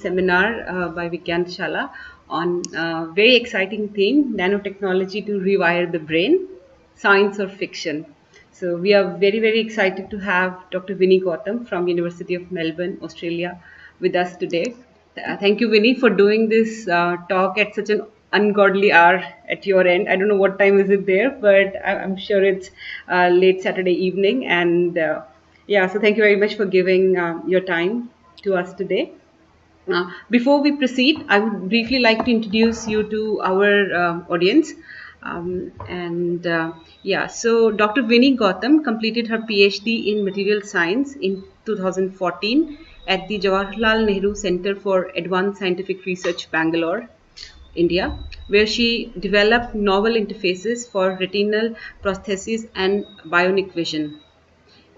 seminar by VigyanShaala on a very exciting theme, nanotechnology to rewire the brain, science or fiction. So we are very, very excited to have Dr. Vini Gautam from University of Melbourne, Australia with us today. Thank you, Vinny, for doing this talk at such an ungodly hour at your end. I don't know what time is it there, but I'm sure it's late Saturday evening. And yeah, so thank you very much for giving your time to us today. Before we proceed, I would briefly like to introduce you to our audience. And yeah, so Dr. Vini Gautam completed her PhD in material science in 2014 at the Jawaharlal Nehru Centre for Advanced Scientific Research, Bangalore, India, where she developed novel interfaces for retinal prosthesis and bionic vision.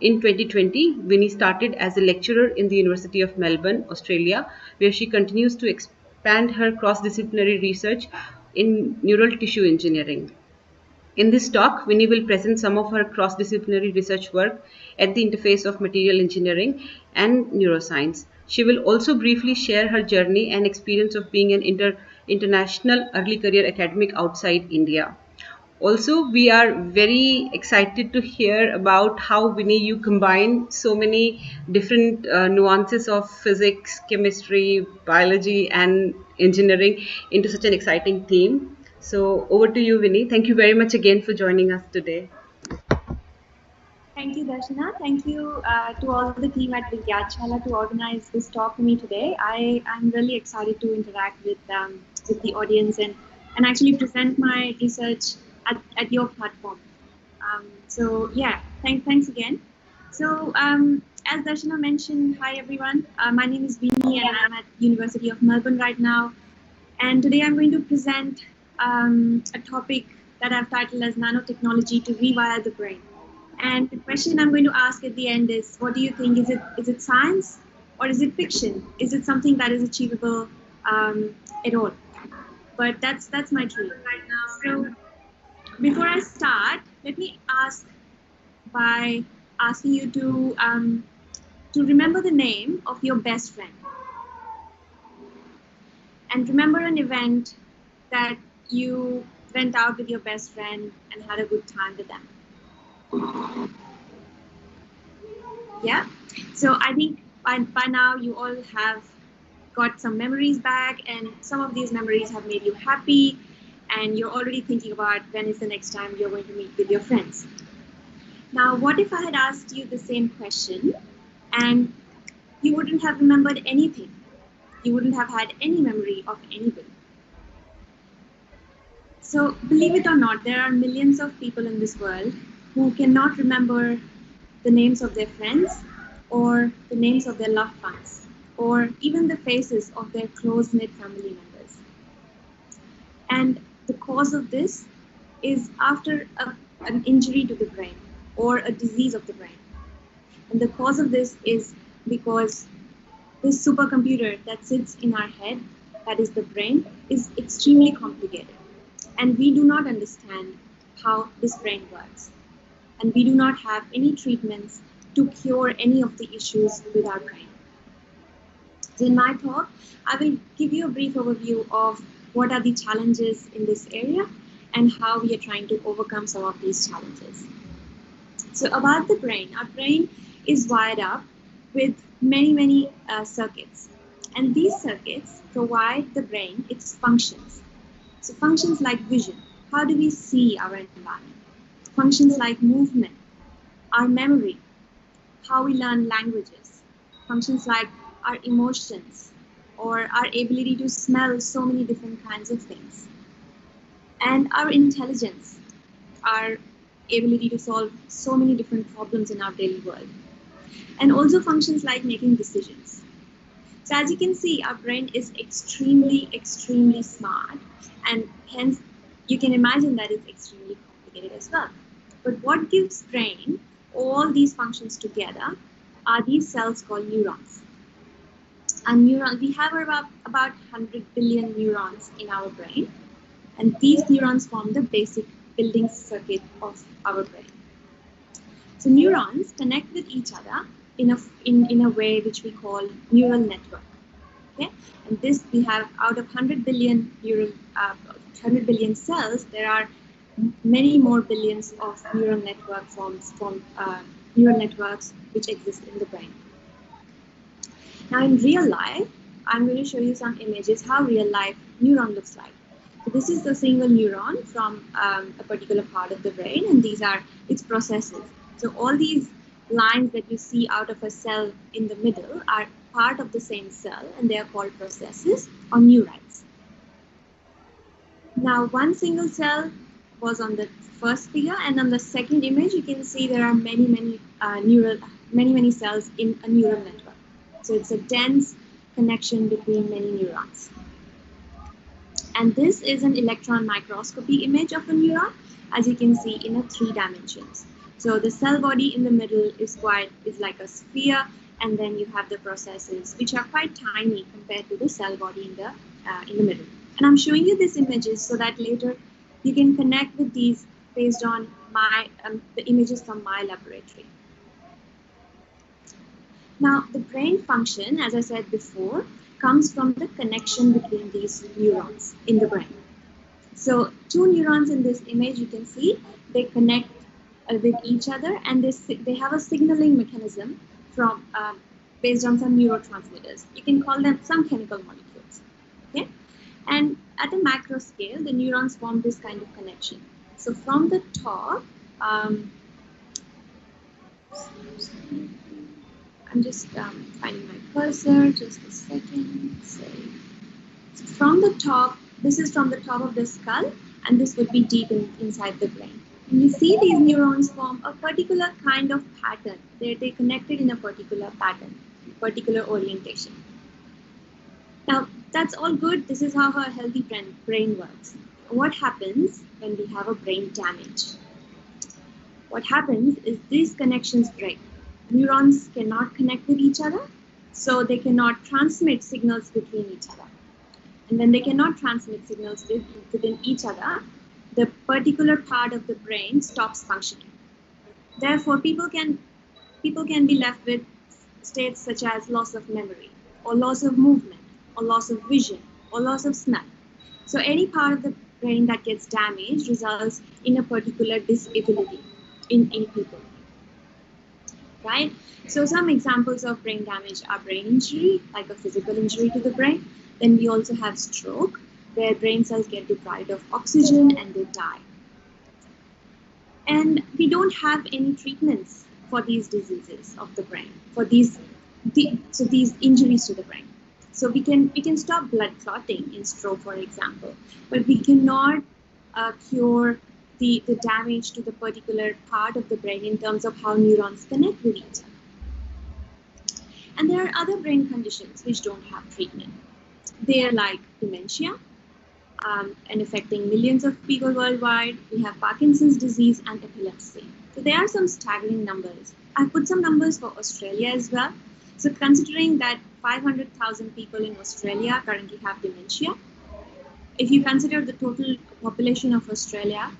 In 2020, Winnie started as a lecturer in the University of Melbourne, Australia, where she continues to expand her cross-disciplinary research in neural tissue engineering. In this talk, Winnie will present some of her cross-disciplinary research work at the interface of material engineering and neuroscience. She will also briefly share her journey and experience of being an international early career academic outside India. Also, we are very excited to hear about how, Vinny, you combine so many different nuances of physics, chemistry, biology, and engineering into such an exciting theme. So, over to you, Vinny. Thank you very much again for joining us today. Thank you, Darshana. Thank you to all the team at VigyanShaala to organize this talk for me today. I am really excited to interact with the audience and actually present my research at your platform. So yeah, thanks again. So as Darshana mentioned, hi everyone. My name is Vini and I'm at University of Melbourne right now. And today I'm going to present a topic that I've titled as nanotechnology to rewire the brain. And the question I'm going to ask at the end is, what do you think? Is it science or is it fiction? Is it something that is achievable at all? But that's my dream. So before I start, let me ask by asking you to remember the name of your best friend. And remember an event that you went out with your best friend and had a good time with them. Yeah, so I think by now you all have got some memories back, and some of these memories have made you happy, and you're already thinking about when is the next time you're going to meet with your friends. Now, what if I had asked you the same question and you wouldn't have remembered anything? You wouldn't have had any memory of anybody. So believe it or not, there are millions of people in this world who cannot remember the names of their friends or the names of their loved ones or even the faces of their close-knit family members. And the cause of this is after an injury to the brain or a disease of the brain. And the cause of this is because this supercomputer that sits in our head, that is the brain, is extremely complicated. And we do not understand how this brain works. And we do not have any treatments to cure any of the issues with our brain. So in my talk, I will give you a brief overview of what are the challenges in this area and how we are trying to overcome some of these challenges. So about the brain, our brain is wired up with many circuits. And these circuits provide the brain its functions. So functions like vision, how do we see our environment? Functions like movement, our memory, how we learn languages, functions like our emotions or our ability to smell so many different kinds of things, and our intelligence, our ability to solve so many different problems in our daily world, and also functions like making decisions. So as you can see, our brain is extremely smart, and hence you can imagine that it's extremely complicated as well. But what gives brain all these functions together are these cells called neurons. And we have about 100 billion neurons in our brain, and these neurons form the basic building circuit of our brain. So neurons connect with each other in a way which we call neural network. Okay, and this we have out of 100 billion 100 billion cells, there are many more billions of neural network forms from neural networks which exist in the brain. Now in real life, I'm going to show you some images how real life neuron looks like. So this is the single neuron from a particular part of the brain, and these are its processes. So all these lines that you see out of a cell in the middle are part of the same cell, and they are called processes or neurites. Now one single cell was on the first figure, and on the second image you can see there are many cells in a neural network. So it's a dense connection between many neurons. And this is an electron microscopy image of a neuron, as you can see in a 3 dimensions. So the cell body in the middle is like a sphere, and then you have the processes which are quite tiny compared to the cell body in the middle. And I'm showing you these images so that later you can connect with these based on the images from my laboratory. Now, the brain function, as I said before, comes from the connection between these neurons in the brain. So 2 neurons in this image, you can see, they connect with each other, and they have a signaling mechanism from based on some neurotransmitters. You can call them some chemical molecules. Okay? And at a macro scale, the neurons form this kind of connection. So from the top, I'm just finding my cursor, just a second. So from the top, this is from the top of the skull, and this would be deep inside the brain. And you see these neurons form a particular kind of pattern. They're connected in a particular pattern, particular orientation. Now, that's all good. This is how a healthy brain works. What happens when we have a brain damage? What happens is these connections break. Neurons cannot connect with each other, so they cannot transmit signals between each other. And when they cannot transmit signals within each other, the particular part of the brain stops functioning. Therefore, people can be left with states such as loss of memory, or loss of movement, or loss of vision, or loss of smell. So any part of the brain that gets damaged results in a particular disability in people. Right? So some examples of brain damage are brain injury, like a physical injury to the brain. Then we also have stroke, where brain cells get deprived of oxygen and they die. And we don't have any treatments for these diseases of the brain, for these injuries to the brain. So we can stop blood clotting in stroke, for example, but we cannot cure the damage to the particular part of the brain in terms of how neurons connect with each other. And there are other brain conditions which don't have treatment. They are like dementia, and affecting millions of people worldwide. We have Parkinson's disease and epilepsy. So there are some staggering numbers. I've put some numbers for Australia as well. So considering that 500,000 people in Australia currently have dementia, if you consider the total population of Australia,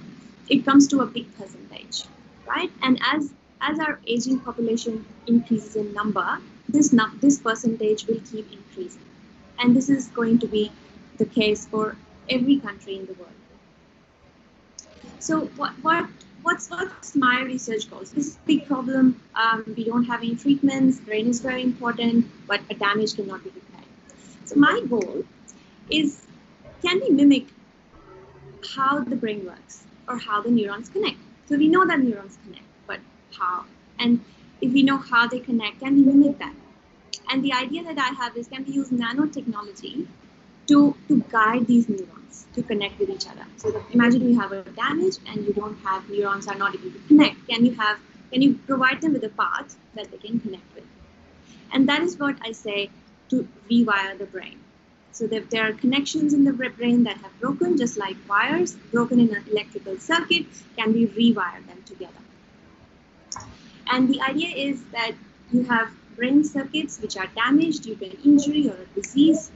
it comes to a big percentage, right? And as our aging population increases in number, this percentage will keep increasing. And this is going to be the case for every country in the world. So what's my research goals? This is a big problem. We don't have any treatments. Brain is very important, but a damage cannot be repaired. So my goal is, can we mimic how the brain works or how the neurons connect? So we know that neurons connect, but how? And if we know how they connect, can we mimic that? And the idea that I have is, can we use nanotechnology to guide these neurons to connect with each other? So imagine you have a damage and you don't have, neurons are not able to connect. Can you provide them with a path that they can connect with? And that is what I say, to rewire the brain. So that there are connections in the brain that have broken, just like wires broken in an electrical circuit. Can we rewire them together? And the idea is that you have brain circuits which are damaged due to an injury or a disease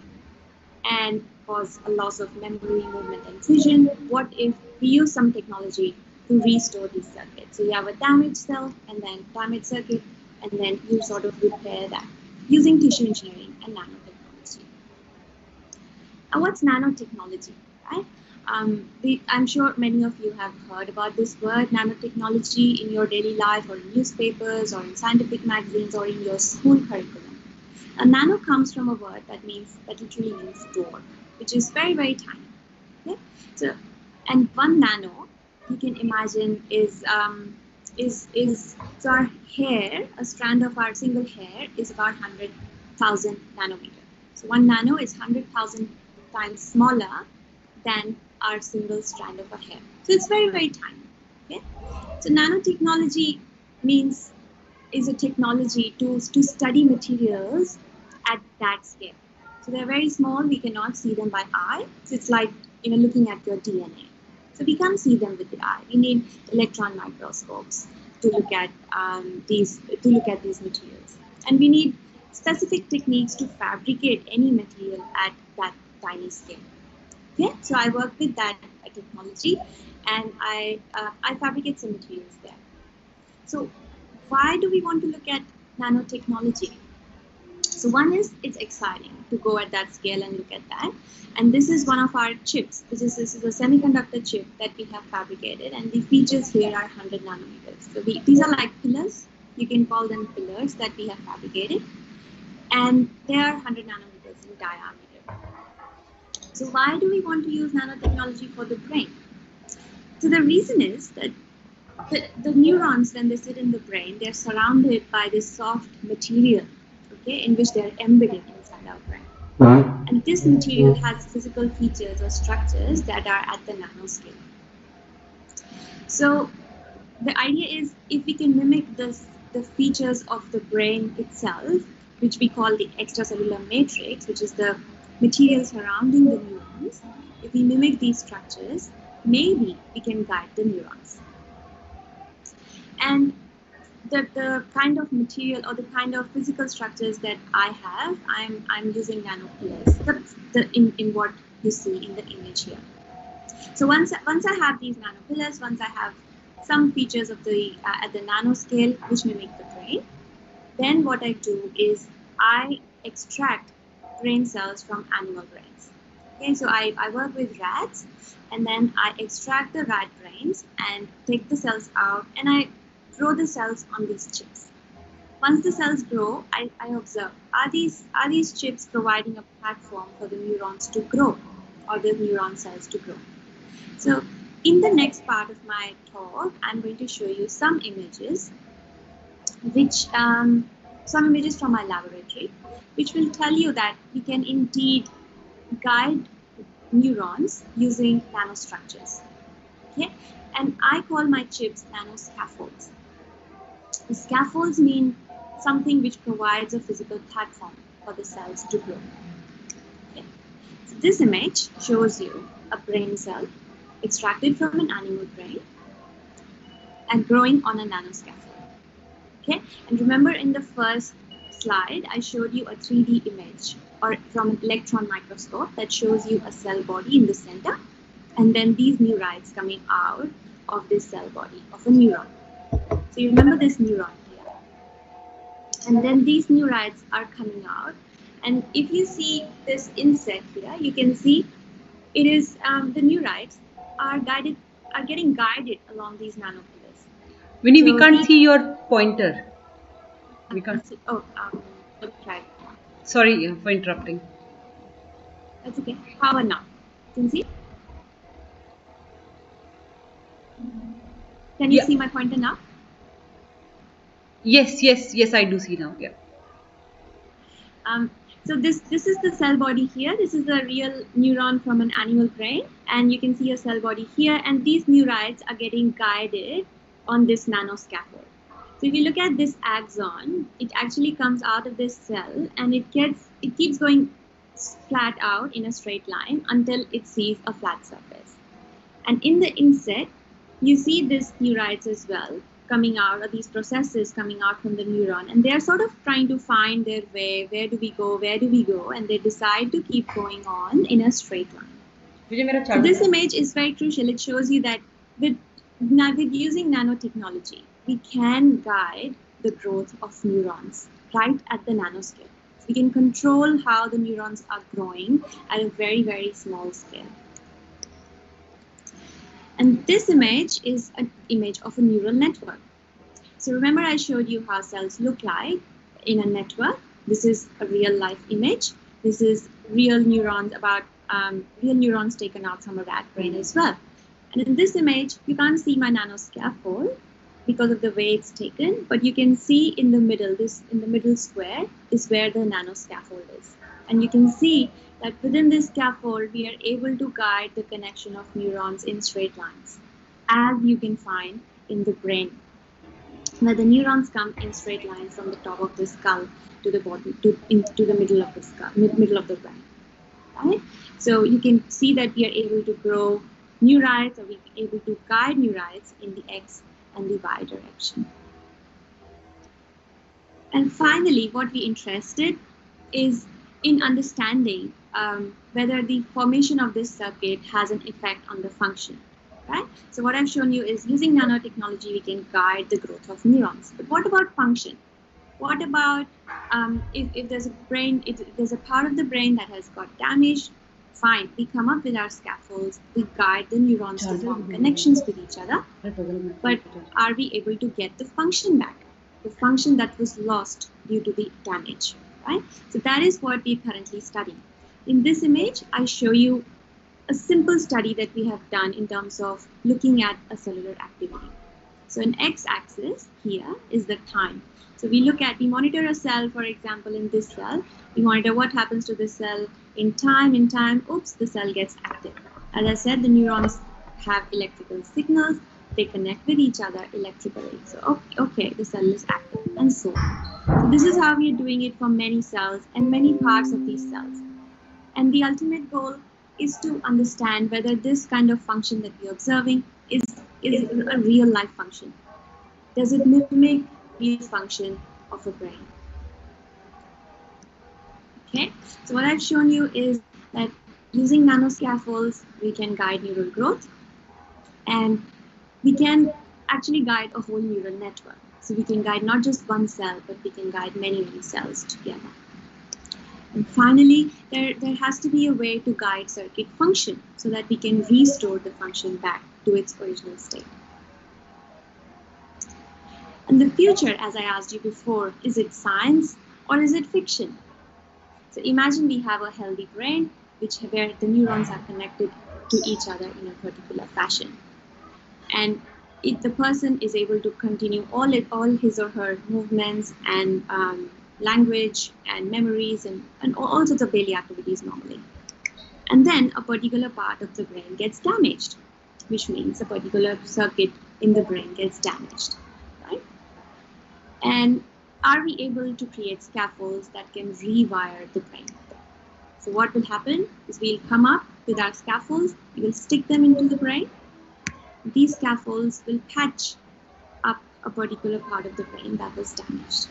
and cause a loss of memory, movement, and vision. What if we use some technology to restore these circuits? So you have a damaged cell and then damaged circuit, and then you sort of repair that using tissue engineering and nanotechnology. What's nanotechnology, right? I'm sure many of you have heard about this word nanotechnology in your daily life, or in newspapers, or in scientific magazines, or in your school curriculum. Nano comes from a word that literally means dwarf, which is very, very tiny. Okay? So, and one nano, you can imagine, is so our hair, a strand of our single hair, is about 100,000 nanometer. So one nano is 100,000 times smaller than our single strand of a hair. So it's very, very tiny. Okay? So nanotechnology is a technology to study materials at that scale. So they're very small, we cannot see them by eye. So it's like looking at your DNA. So we can't see them with the eye. We need electron microscopes to look at these materials. And we need specific techniques to fabricate any material at that tiny scale. Okay? So I work with that technology, and I fabricate some materials there. So why do we want to look at nanotechnology? So one is, it's exciting to go at that scale and look at that. And this is one of our chips. This is a semiconductor chip that we have fabricated, and the features here are 100 nanometers. So these are like pillars. You can call them pillars that we have fabricated. And they are 100 nanometers in diameter. So why do we want to use nanotechnology for the brain? So the reason is that the neurons, when they sit in the brain, they're surrounded by this soft material, okay, in which they're embedded inside our brain. And this material has physical features or structures that are at the nanoscale. So the idea is, if we can mimic the features of the brain itself, which we call the extracellular matrix, which is the material surrounding the neurons, if we mimic these structures, maybe we can guide the neurons. And the kind of material or the kind of physical structures that I have, I'm using nanopillars in what you see in the image here. So once I have these nanopillars, once I have some features of the at the nanoscale which mimic the brain, then what I do is I extract brain cells from animal brains. Okay, so I work with rats, and then I extract the rat brains and take the cells out, and I grow the cells on these chips. Once the cells grow, I observe, are these chips providing a platform for the neurons to grow, or the neuron cells to grow? So in the next part of my talk, I'm going to show you some images, some images from my laboratory, which will tell you that we can indeed guide neurons using nanostructures. Okay, and I call my chips nanoscaffolds. The scaffolds mean something which provides a physical platform for the cells to grow. Okay. So this image shows you a brain cell extracted from an animal brain and growing on a nanoscaffold. Okay, and remember in the first slide, I showed you a 3D image or from an electron microscope that shows you a cell body in the center, and then these neurites coming out of this cell body of a neuron. So you remember this neuron here. And then these neurites are coming out. And if you see this insect here, you can see it is the neurites are getting guided along these nanopillars. Vinny, we can't see your pointer. We can't see. Oh, let me try it. Sorry for interrupting. That's okay. How about now? Can you see? Can you see my pointer now? Yes, I do see now. Yeah. So this is the cell body here. This is a real neuron from an animal brain, and you can see a cell body here. And these neurites are getting guided on this nanoscaffold. So if you look at this axon, it actually comes out of this cell, and it keeps going flat out in a straight line until it sees a flat surface. And in the inset, you see these neurites as well coming out, or these processes coming out from the neuron, and they're sort of trying to find their way. Where do we go? And they decide to keep going on in a straight line. So this image is very crucial. It shows you that with using nanotechnology, we can guide the growth of neurons right at the nanoscale. We can control how the neurons are growing at a very, very small scale. And this image is an image of a neural network. So remember I showed you how cells look like in a network. This is a real life image. This is real neurons real neurons taken out from a rat brain as well. And in this image, you can't see my nanoscaffold because of the way it's taken, but you can see in the middle, in the middle square is where the nanoscaffold is. And you can see that within this scaffold, we are able to guide the connection of neurons in straight lines, as you can find in the brain, where the neurons come in straight lines from the top of the skull to the bottom, into the middle of the skull, middle of the brain. Right? So you can see that we are able to grow neurites, or we are able to guide neurites in the X and the Y direction. And finally, what we're interested is in understanding whether the formation of this circuit has an effect on the function. Right? So what I've shown you is using nanotechnology, we can guide the growth of neurons. But what about function? What about if there's a brain, if there's a part of the brain that has got damaged? Fine, we come up with our scaffolds, we guide the neurons to form connections with each other, but are we able to get the function back? The function that was lost due to the damage, right? So that is what we're currently studying. In this image, I show you a simple study that we have done in terms of looking at a cellular activity. So an x-axis here is the time. So we monitor a cell, for example, in this cell, we monitor what happens to the cell in time, oops, the cell gets active. As I said, the neurons have electrical signals, they connect with each other electrically. So, okay, the cell is active, and so on. So this is how we are doing it for many cells and many parts of these cells. And the ultimate goal is to understand whether this kind of function that we're observing is a real life function. Does it mimic real function of a brain? Okay, so what I've shown you is that using nanoscaffolds, we can guide neural growth, and we can actually guide a whole neural network. So we can guide not just one cell, but we can guide many, many cells together. And finally, there has to be a way to guide circuit function so that we can restore the function back to its original state. And the future, as I asked you before, is it science or is it fiction? So imagine we have a healthy brain where the neurons are connected to each other in a particular fashion. And if the person is able to continue all his or her movements and language and memories and all sorts of daily activities normally. And then a particular part of the brain gets damaged, which means a particular circuit in the brain gets damaged, right? And are we able to create scaffolds that can rewire the brain? So what will happen is we'll come up with our scaffolds, we will stick them into the brain. These scaffolds will patch up a particular part of the brain that was damaged.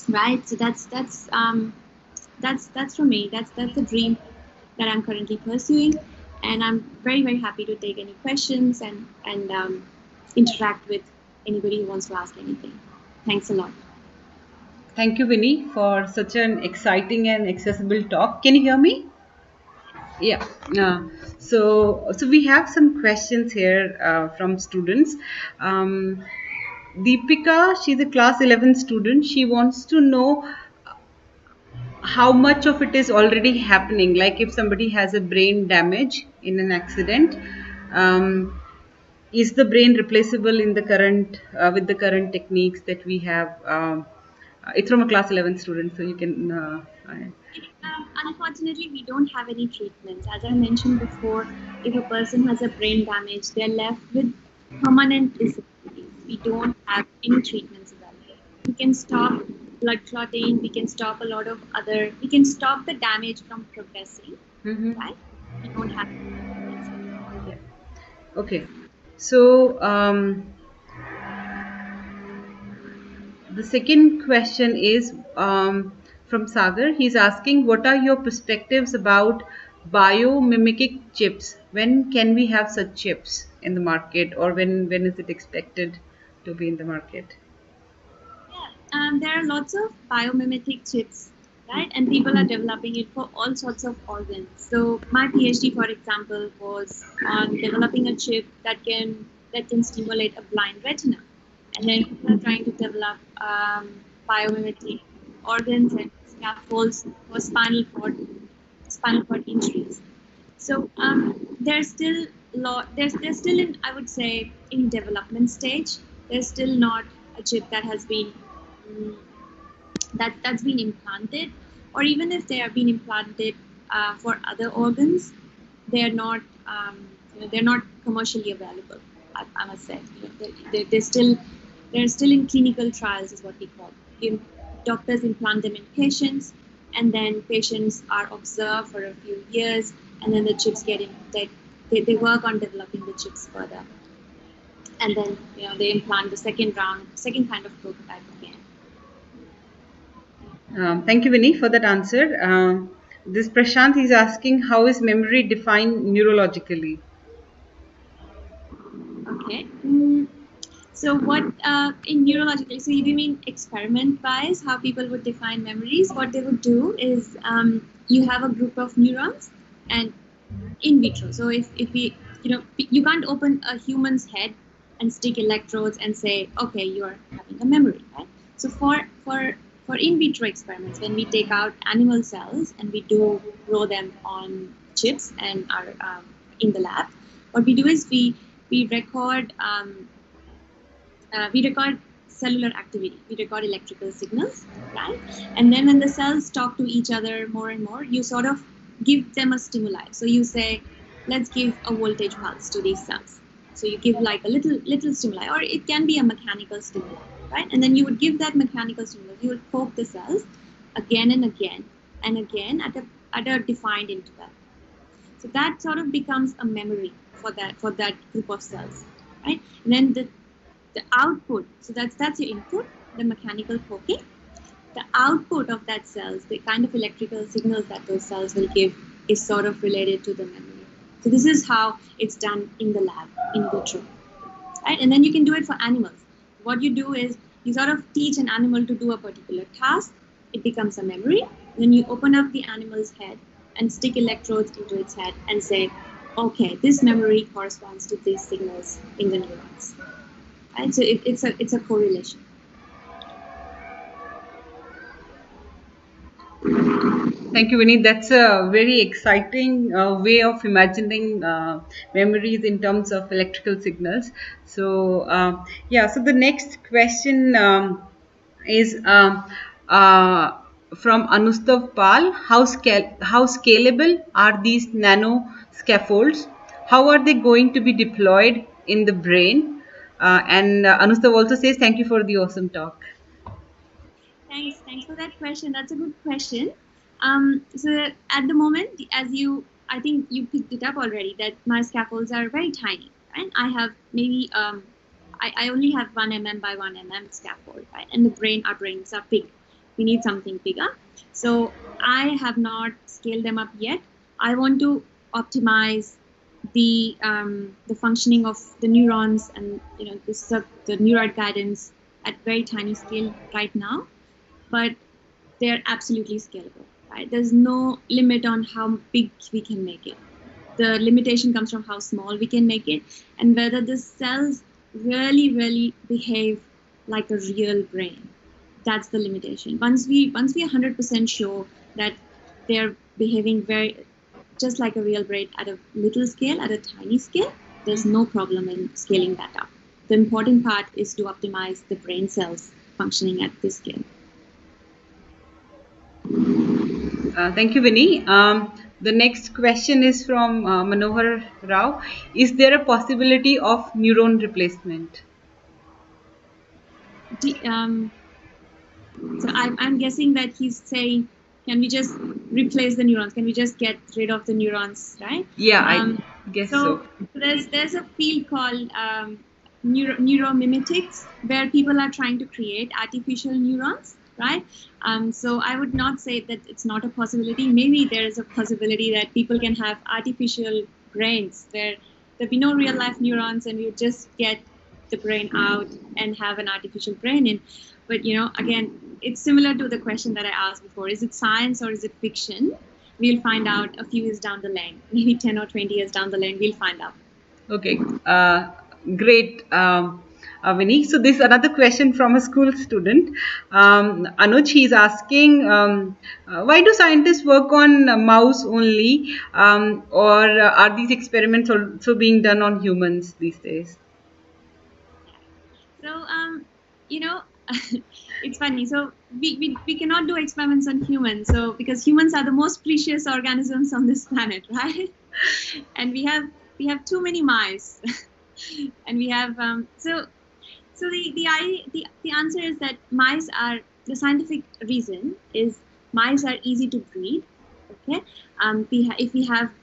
Right, so that's for me. That's the dream that I'm currently pursuing, and I'm very, very happy to take any questions and interact with anybody who wants to ask anything. Thanks a lot. Thank you, Vini, for such an exciting and accessible talk. Can you hear me? Yeah. So we have some questions here from students. Deepika, she's a class 11 student. She wants to know how much of it is already happening. Like if somebody has a brain damage in an accident, is the brain replaceable in the current with the current techniques that we have? It's from a class 11 student, so you can. Unfortunately, we don't have any treatments. As I mentioned before, if a person has a brain damage, they're left with permanent disabilities. We don't have any treatments available. We can stop blood clotting, we can stop we can stop the damage from progressing, right? We don't have treatments. Yeah. Okay. So, the second question is from Sagar. He's asking, what are your perspectives about biomimicking chips? When can we have such chips in the market, or when is it expected to be in the market? Yeah, there are lots of biomimetic chips right? And people are developing it for all sorts of organs. So my PhD, for example, was on developing a chip that can stimulate a blind retina, and then people are trying to develop biomimetic organs and scaffolds for spinal cord injuries. So there's still there's still in, I would say, in development stage. There's still not a chip that has been um, that's been implanted, or even if they have been implanted for other organs, they're not they're not commercially available. I must say, they're still in clinical trials, is what we call. Doctors implant them in patients, and then patients are observed for a few years, and then the chips get in. They work on developing the chips further, and then they implant the second kind of prototype again. Thank you, Vinny, for that answer. This Prashant is asking, how is memory defined neurologically? Okay. So what in neurologically? So you mean experiment-wise, how people would define memories? What they would do is you have a group of neurons, and in vitro. So if we you can't open a human's head and stick electrodes and say, okay, you are having a memory, right? So for in vitro experiments, when we take out animal cells and we do grow them on chips and are in the lab, what we do is we record cellular activity, we record electrical signals, right? And then when the cells talk to each other more and more, you sort of give them a stimuli. So you say, let's give a voltage pulse to these cells. So you give like a little stimuli, or it can be a mechanical stimuli, right? And then you would give that mechanical stimulus. You would poke the cells again and again and again at a defined interval. So that sort of becomes a memory for that group of cells, right? And then the output, so that's your input, the mechanical poking. The output of that cells, the kind of electrical signals that those cells will give, is sort of related to the memory. So this is how it's done in the lab, in vitro, right? And then you can do it for animals. What you do is you sort of teach an animal to do a particular task. It becomes a memory. Then you open up the animal's head and stick electrodes into its head and say, okay, this memory corresponds to these signals in the neurons. Right? So it's a correlation. Thank you, Vinny. That's a very exciting way of imagining memories in terms of electrical signals. So, so the next question is from Anustav Pal. How scalable are these nano scaffolds? How are they going to be deployed in the brain? And Anustav also says, thank you for the awesome talk. Thanks for that question. That's a good question. So at the moment, I think you picked it up already, that my scaffolds are very tiny, right? I have maybe I only have 1 mm by 1 mm scaffold, right? And our brains are big. We need something bigger. So I have not scaled them up yet. I want to optimize the functioning of the neurons and the neural guidance at very tiny scale right now, but they're absolutely scalable, right? There's no limit on how big we can make it. The limitation comes from how small we can make it, and whether the cells really behave like a real brain. That's the limitation. Once we are 100% sure that they're behaving just like a real brain at a little scale, at a tiny scale, there's no problem in scaling that up. The important part is to optimize the brain cells functioning at this scale. Thank you, Vinny. The next question is from Manohar Rao. Is there a possibility of neuron replacement? So I'm guessing that he's saying, can we just replace the neurons? Can we just get rid of the neurons, right? Yeah, I guess so. There's a field called neuromimetics, where people are trying to create artificial neurons, right? So I would not say that it's not a possibility. Maybe there is a possibility that people can have artificial brains where there'll be no real life neurons, and you just get the brain out and have an artificial brain in. But again, it's similar to the question that I asked before: is it science or is it fiction? We'll find out a few years down the line, maybe 10 or 20 years down the line. We'll find out. Okay, great, Vinny. So this is another question from a school student. Anuj, he's asking, why do scientists work on mouse only, or are these experiments also being done on humans these days? So, it's funny. So we cannot do experiments on humans. So because humans are the most precious organisms on this planet, right? And we have too many mice, and we have so the answer is that mice are, the scientific reason is mice are easy to breed. Okay,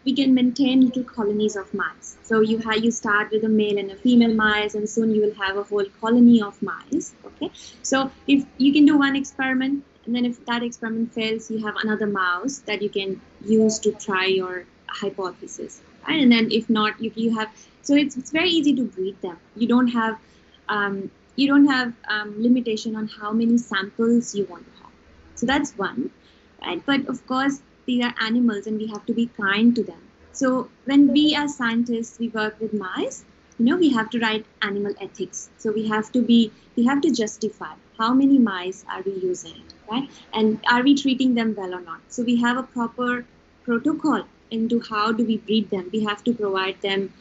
we can maintain little colonies of mice. So you start with a male and a female mice, and soon you will have a whole colony of mice. Okay, so if you can do one experiment, and then if that experiment fails, you have another mouse that you can use to try your hypothesis. Right? And then if not, you have, so it's very easy to breed them. You don't have limitation on how many samples you want to have. So that's one, right? But of course, these are animals, and we have to be kind to them. So when we as scientists, we work with mice, we have to write animal ethics. So we have to justify how many mice are we using, right? And are we treating them well or not? So we have a proper protocol into how do we breed them. We have to provide them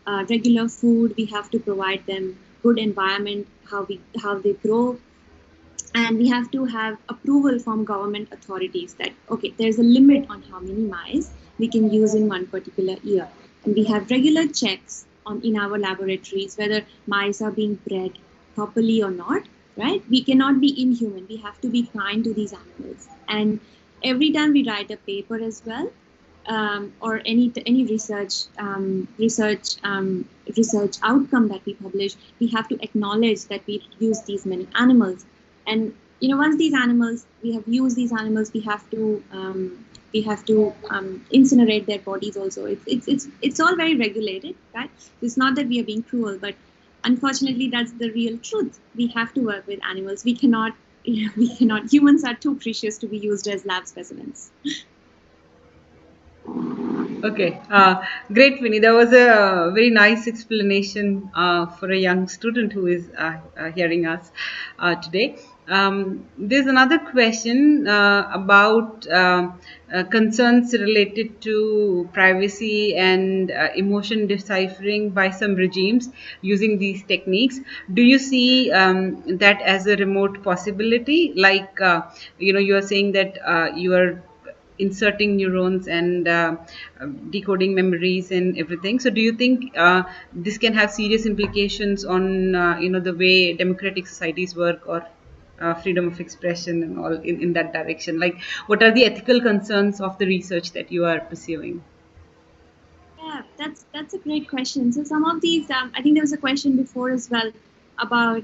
regular food. We have to provide them good environment, how they grow. And we have to have approval from government authorities that, okay, there's a limit on how many mice we can use in one particular year. And we have regular checks in our laboratories, whether mice are being bred properly or not, right? We cannot be inhuman. We have to be kind to these animals. And every time we write a paper as well, or any research outcome that we publish, we have to acknowledge that we use these many animals. And once we have used these animals, we have to incinerate their bodies also. It's all very regulated, right? It's not that we are being cruel, but unfortunately, that's the real truth. We have to work with animals. We cannot. Humans are too precious to be used as lab specimens. Okay, great, Vinny. That was a very nice explanation for a young student who is hearing us today. There's another question about concerns related to privacy and emotion deciphering by some regimes using these techniques. Do you see that as a remote possibility? Like, you are saying that you are inserting neurons and decoding memories and everything. So do you think this can have serious implications on the way democratic societies work, or freedom of expression and all in that direction? Like, what are the ethical concerns of the research that you are pursuing? Yeah, that's a great question. So some of these, I think there was a question before as well about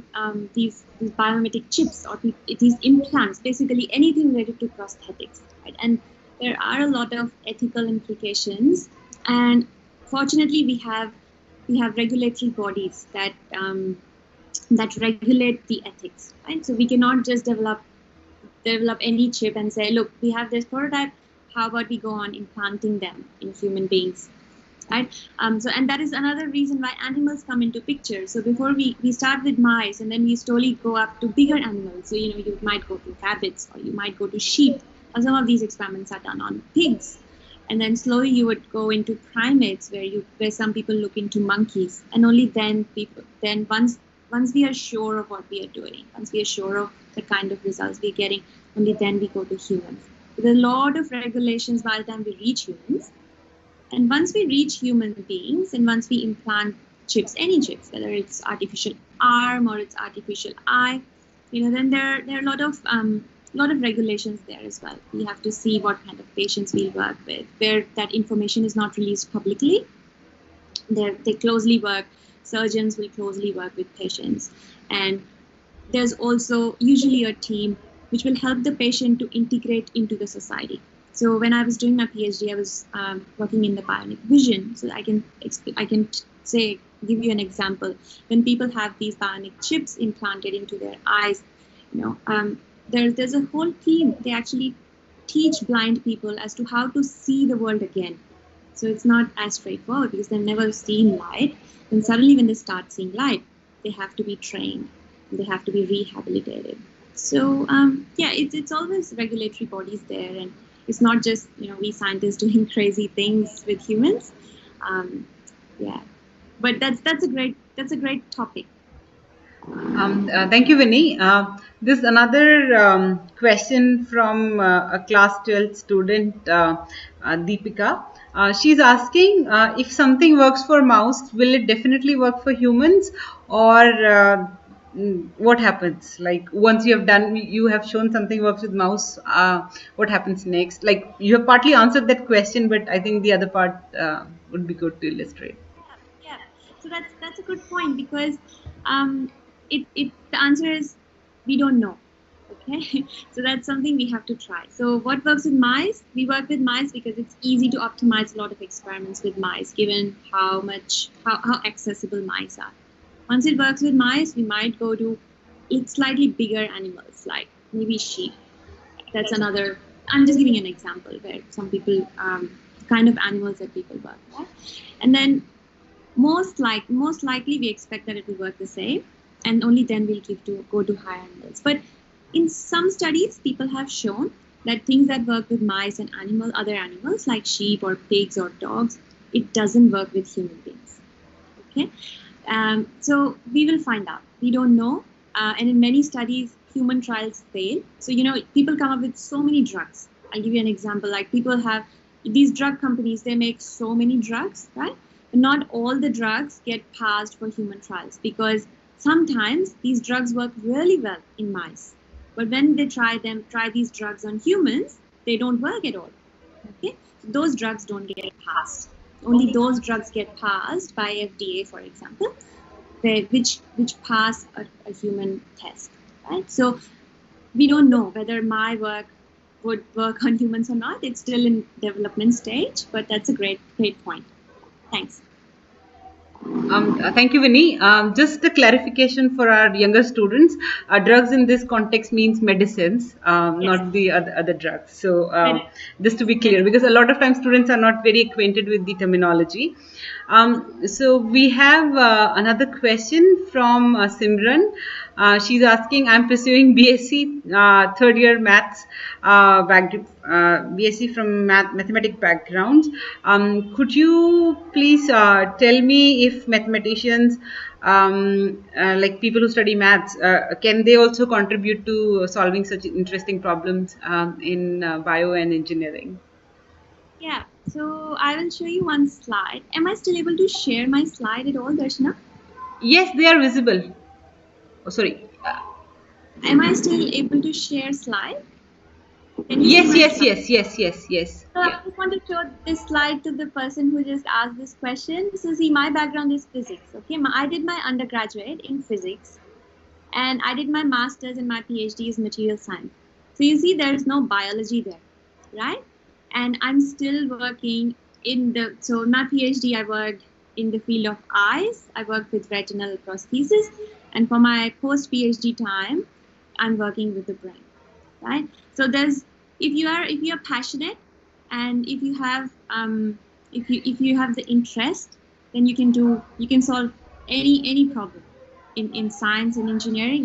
these biomimetic chips or these implants, basically anything related to prosthetics, right? And there are a lot of ethical implications, and fortunately, we have regulatory bodies that regulate the ethics, right? So we cannot just develop any chip and say, look, we have this prototype. How about we go on implanting them in human beings? Right? And that is another reason why animals come into picture. So before we start with mice, and then we slowly go up to bigger animals. So you might go to rabbits, or you might go to sheep. Or some of these experiments are done on pigs, and then slowly you would go into primates, where some people look into monkeys, and only then once we are sure of what we are doing, once we are sure of the kind of results we're getting, only then we go to humans. So there's a lot of regulations by the time we reach humans. And once we reach human beings, and once we implant chips, any chips, whether it's artificial arm or it's artificial eye, then there are a lot of regulations there as well. We have to see what kind of patients we work with, where that information is not released publicly. They closely work. Surgeons will closely work with patients, and there's also usually a team which will help the patient to integrate into the society. So when I was doing my PhD, I was working in the bionic vision. So I can give you an example. When people have these bionic chips implanted into their eyes, There's a whole team. They actually teach blind people as to how to see the world again. So it's not as straightforward because they've never seen light. And suddenly when they start seeing light, they have to be trained. They have to be rehabilitated. So it's always regulatory bodies there, and it's not just we scientists doing crazy things with humans. But that's a great topic. Thank you, Vinny. This another question from a class 12 student, Deepika. She's asking if something works for mouse, will it definitely work for humans, or what happens? Like once you have shown something works with mouse, what happens next? Like you have partly answered that question, but I think the other part would be good to illustrate. Yeah. So that's a good point because the answer is we don't know. Okay, so that's something we have to try. So what works with mice? We work with mice because it's easy to optimize a lot of experiments with mice, given how accessible mice are. Once it works with mice, we might go to slightly bigger animals, like maybe sheep. That's another. I'm just giving an example where some people, kind of animals that people work with, and then most likely we expect that it will work the same, and only then we'll go to higher animals. But in some studies, people have shown that things that work with mice and other animals like sheep or pigs or dogs, it doesn't work with human beings. Okay, so we will find out. We don't know, and in many studies, human trials fail. So people come up with so many drugs. I'll give you an example. Like people have these drug companies, they make so many drugs, right? But not all the drugs get passed for human trials because sometimes these drugs work really well in mice. But when they try these drugs on humans, they don't work at all. Okay, so those drugs don't get passed. Only those drugs get passed by FDA, for example, which pass a human test. Right. So we don't know whether my work would work on humans or not. It's still in development stage, but that's a great point. Thanks. Thank you, Vinny. Just a clarification for our younger students. Drugs in this context means medicines, yes, not the other drugs. So just to be clear, because a lot of times students are not very acquainted with the terminology. So we have another question from Simran. She's asking, I'm pursuing BSc third year maths, BSc from mathematics backgrounds. Could you please tell me if mathematicians, like people who study maths, can they also contribute to solving such interesting problems in bio and engineering? Yeah, so I will show you one slide. Am I still able to share my slide at all, Darshana? Yes, they are visible. Oh, sorry. Am I still able to share slide? Yes. So I just want to show this slide to the person who just asked this question. So see, my background is physics. Okay, I did my undergraduate in physics, and I did my master's and my PhD is material science. So you see, there is no biology there, right? And I'm still working so my PhD, I worked in the field of eyes. I worked with retinal prosthesis, and for my post PhD time, I'm working with the brain, right? So if you are passionate, and if you have the interest, then you can solve any problem in science and engineering.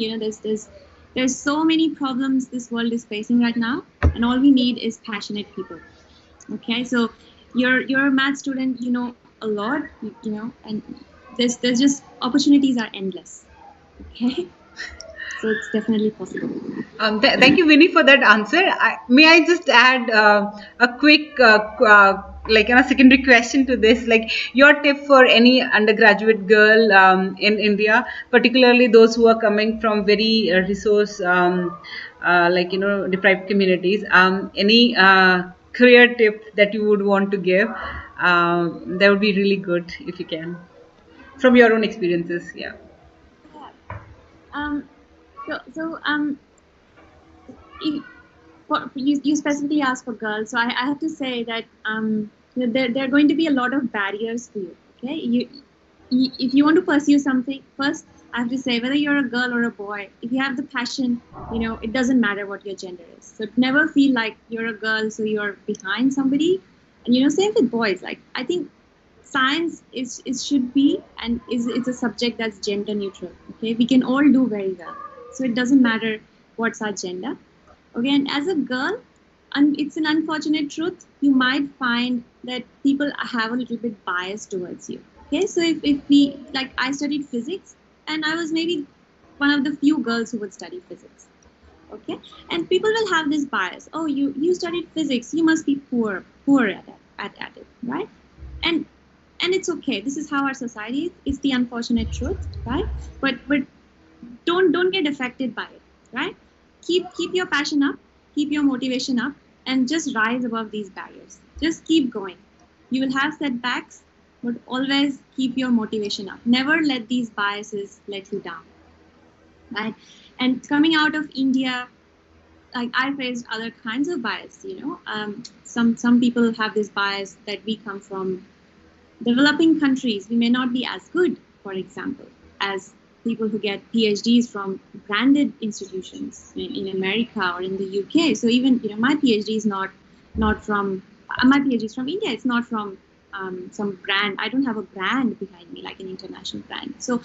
There's so many problems this world is facing right now, and all we need is passionate people. Okay, so you're a math student, a lot, and there's just opportunities are endless. Okay. So it's definitely possible. Thank you, Vinny, for that answer. May I just add a quick, secondary question to this? Like your tip for any undergraduate girl in India, particularly those who are coming from very resource, deprived communities. Any career tip that you would want to give? That would be really good if you can, from your own experiences. Yeah. You specifically asked for girls, so I have to say that there are going to be a lot of barriers for you. Okay, if you want to pursue something, first I have to say, whether you're a girl or a boy, if you have the passion, it doesn't matter what your gender is. So never feel like you're a girl, so you're behind somebody. And same with boys. Like, I think science should be and it's a subject that's gender neutral. Okay, we can all do very well. So it doesn't matter what's our gender. Okay, and as a girl, and it's an unfortunate truth, you might find that people have a little bit bias towards you. Okay, so if we, like, I studied physics, and I was maybe one of the few girls who would study physics. Okay, and people will have this bias. Oh, you studied physics, you must be poor at it, right? And it's okay. This is how our society is. It's the unfortunate truth, right? But don't get affected by it, right? Keep your passion up, keep your motivation up, and just rise above these barriers. Just keep going. You will have setbacks, but always keep your motivation up. Never let these biases let you down, right? And coming out of India, like, I faced other kinds of bias. Some people have this bias that we come from developing countries. We may not be as good, for example, as people who get PhDs from branded institutions in America or in the UK. So even my PhD is not from my PhD is from India. It's not from some brand. I don't have a brand behind me like an international brand. So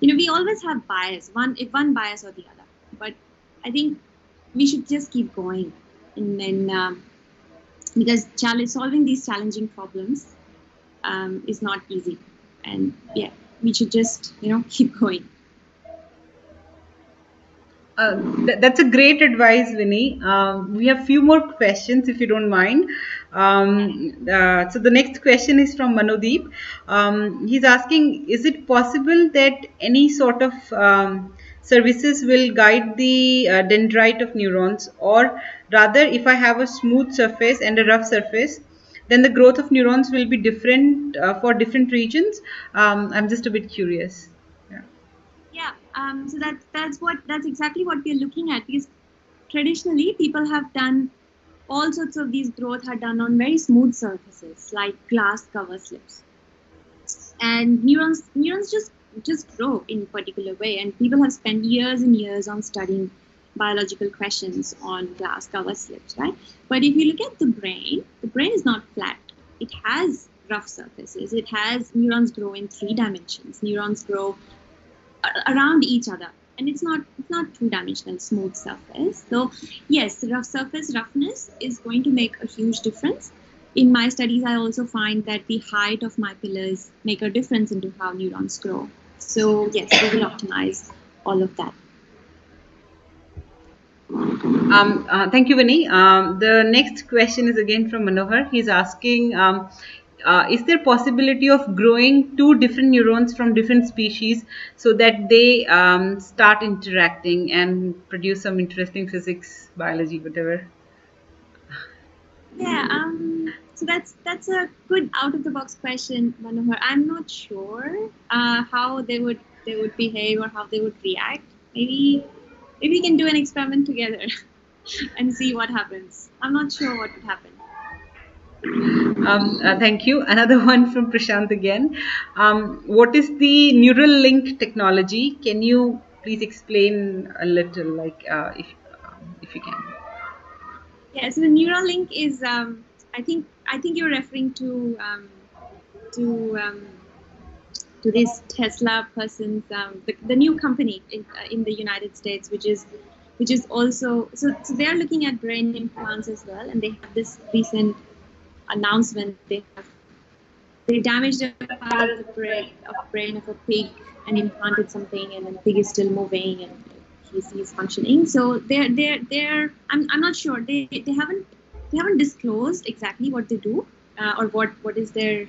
we always have bias, one bias or the other. But I think we should just keep going, and because solving these challenging problems is not easy, and yeah, we should just keep going. That's a great advice, Vinny. We have few more questions, if you don't mind. So the next question is from Manodeep. He's asking, is it possible that any sort of services will guide the dendrite of neurons, or rather, if I have a smooth surface and a rough surface, then the growth of neurons will be different for different regions? I'm just a bit curious. Yeah. So that's exactly what we're looking at, because traditionally people have done all sorts of these growth are done on very smooth surfaces like glass cover slips, and neurons just grow in a particular way, and people have spent years and years on studying biological questions on glass cover slips, right? But if you look at the brain is not flat. It has rough surfaces. It has neurons grow in 3 dimensions. Neurons grow around each other, and it's not two-dimensional smooth surface. So yes, the roughness is going to make a huge difference. In my studies, I also find that the height of my pillars make a difference into how neurons grow. So yes, we will optimize all of that. Thank you, Vinny. The next question is again from Manohar. He's asking, is there possibility of growing 2 different neurons from different species so that they start interacting and produce some interesting physics, biology, whatever? Yeah. So that's a good out-of-the-box question, Manohar. I'm not sure how they would behave or how they would react. Maybe we can do an experiment together and see what happens. I'm not sure what would happen. Thank you. Another one from Prashant again. What is the neural link technology? Can you please explain a little, like if you can? Yeah. So the neural link is, I think you're referring to this Tesla person's the new company in the United States, which is also so they are looking at brain implants as well, and they have this recent announcement. They damaged a part of the brain of a pig and implanted something, and the pig is still moving and he's functioning. So they're I'm not sure, they haven't disclosed exactly what they do or what is their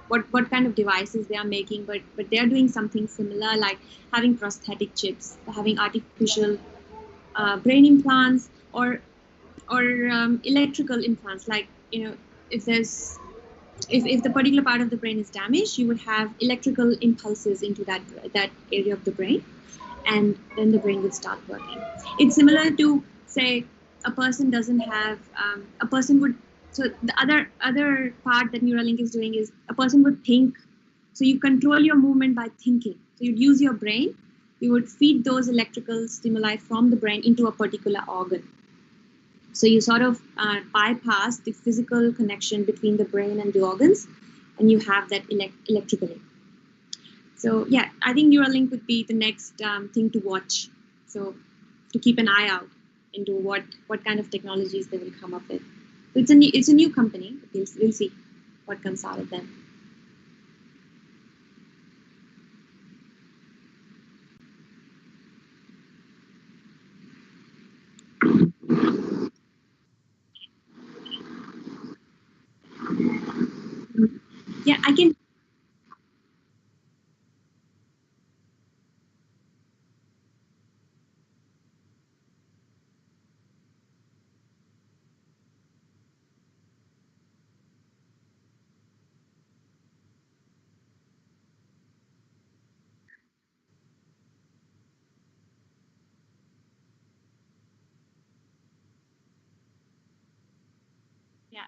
what kind of devices they are making, but they are doing something similar, like having prosthetic chips, having artificial brain implants, or electrical implants. Like, if the particular part of the brain is damaged, you would have electrical impulses into that area of the brain, and then the brain would start working. It's similar to, say, a person doesn't have a person would. So the other part that Neuralink is doing is a person would think. So you control your movement by thinking. So you'd use your brain you would feed those electrical stimuli from the brain into a particular organ. So you sort of bypass the physical connection between the brain and the organs, and you have that electrically. So yeah, I think Neuralink would be the next thing to watch. So to keep an eye out into what kind of technologies they will come up with. So it's a new company. We'll see what comes out of them. Yeah, I can. Yeah,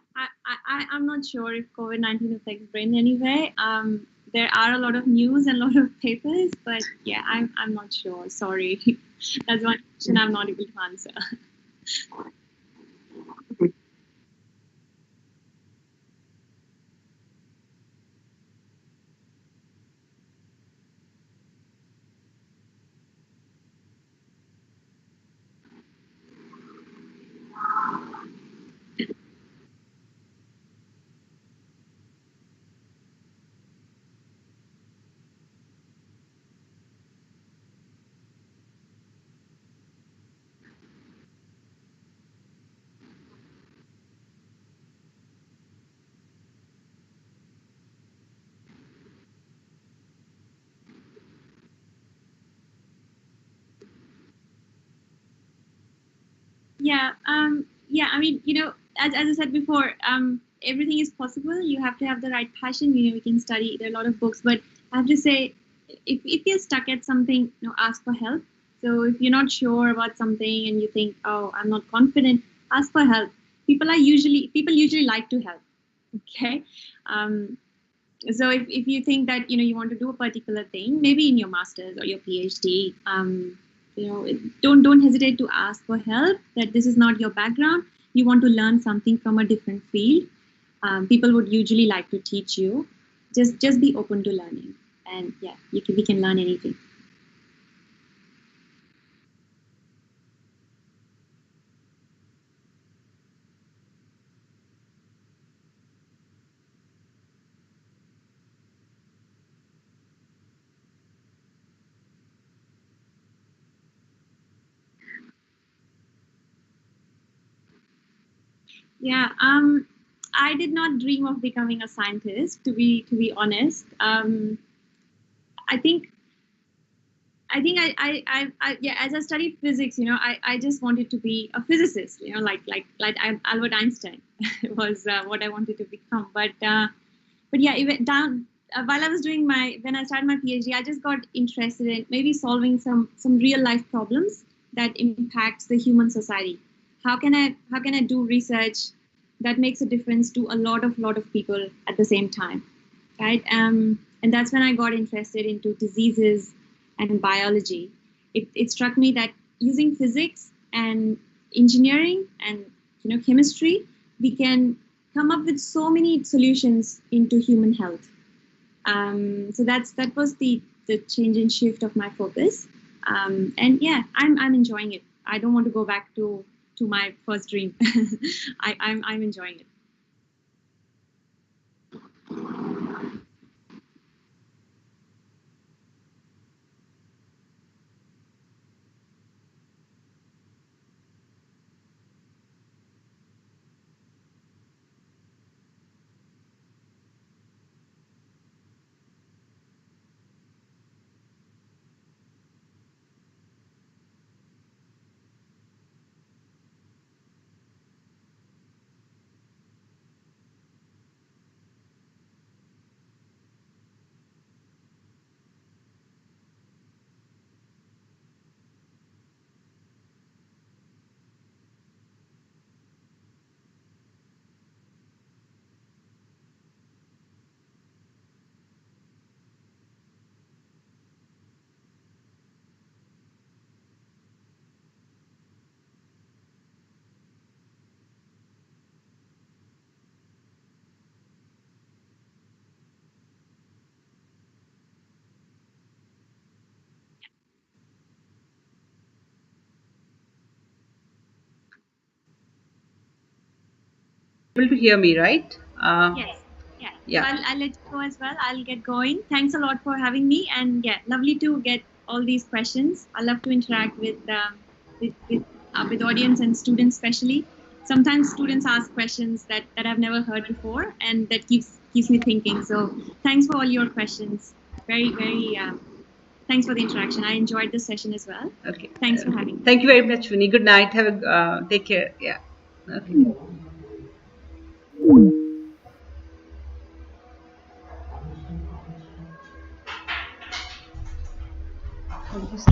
I'm not sure if COVID-19 affects brain anyway. There are a lot of news and a lot of papers, but yeah, I'm not sure. Sorry, that's one question I'm not able to answer. Yeah, yeah. I mean, as I said before, everything is possible. You have to have the right passion. We can study. There are a lot of books, but I have to say, if you're stuck at something, ask for help. So if you're not sure about something and you think, oh, I'm not confident, ask for help. People usually like to help. Okay. Um, so if you think that you want to do a particular thing, maybe in your master's or your PhD, don't hesitate to ask for help. That this is not your background, you want to learn something from a different field. People would usually like to teach you. Just be open to learning, and yeah, we can learn anything. Yeah, I did not dream of becoming a scientist, to be honest. I think yeah, as I studied physics, I just wanted to be a physicist, like Albert Einstein was what I wanted to become. But yeah, even down while I was doing when I started my PhD, I just got interested in maybe solving some real life problems that impacts the human society. How can I do research that makes a difference to a lot of people at the same time, right? And that's when I got interested into diseases and biology. It struck me that using physics and engineering and chemistry, we can come up with so many solutions into human health. So that was the change and shift of my focus. And yeah, I'm enjoying it. I don't want to go back to my first dream. I'm enjoying it. Able to hear me, right? Yes. Yeah. So Yeah. I'll let you go as well. I'll get going. Thanks a lot for having me. And yeah, lovely to get all these questions. I love to interact with audience and students especially. Sometimes students ask questions that I've never heard before, and that keeps me thinking. So thanks for all your questions. Very thanks for the interaction. I enjoyed this session as well. Okay. Thanks for having me. Thank you very much, Vini. Good night. Have a take care. Yeah. Okay.